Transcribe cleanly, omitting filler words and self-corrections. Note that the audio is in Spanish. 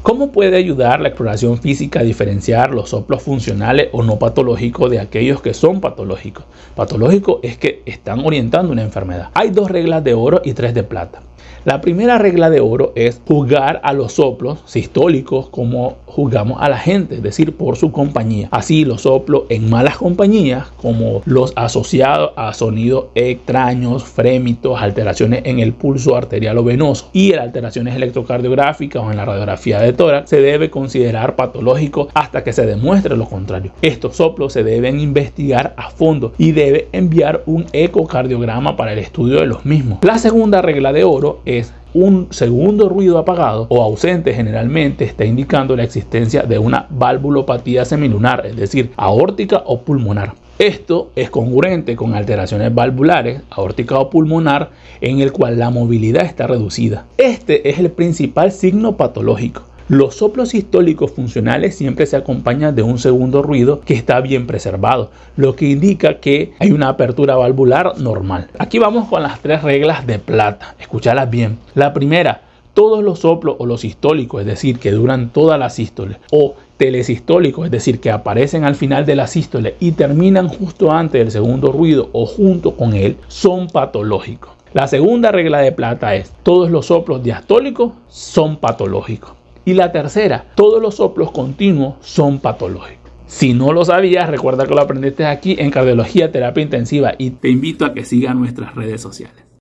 ¿Cómo puede ayudar la exploración física a diferenciar los soplos funcionales o no patológicos de aquellos que son patológicos? Patológico es que están orientando una enfermedad. Hay 2 reglas de oro y 3 de plata. La primera regla de oro es juzgar a los soplos sistólicos como juzgamos a la gente, es decir, por su compañía. Así, los soplos en malas compañías, como los asociados a sonidos extraños, frémitos, alteraciones en el pulso arterial o venoso y en alteraciones electrocardiográficas o en la radiografía de tórax, se debe considerar patológico hasta que se demuestre lo contrario. Estos soplos se deben investigar a fondo y debe enviar un ecocardiograma para el estudio de los mismos. La segunda regla de oro es un segundo ruido apagado o ausente generalmente está indicando la existencia de una valvulopatía semilunar, es decir, aórtica o pulmonar. Esto es congruente con alteraciones valvulares, aórtica o pulmonar, en el cual la movilidad está reducida. Este es el principal signo patológico. Los soplos sistólicos funcionales siempre se acompañan de un segundo ruido que está bien preservado, lo que indica que hay una apertura valvular normal. Aquí vamos con las 3 reglas de plata. Escúchalas bien. La primera, todos los soplos o los sistólicos, es decir, que duran toda la sístole, o telesistólicos, es decir, que aparecen al final de la sístole y terminan justo antes del segundo ruido o junto con él, son patológicos. La segunda regla de plata es, todos los soplos diastólicos son patológicos. Y la tercera, todos los soplos continuos son patológicos. Si no lo sabías, recuerda que lo aprendiste aquí en Cardiología Terapia Intensiva y te invito a que sigas nuestras redes sociales.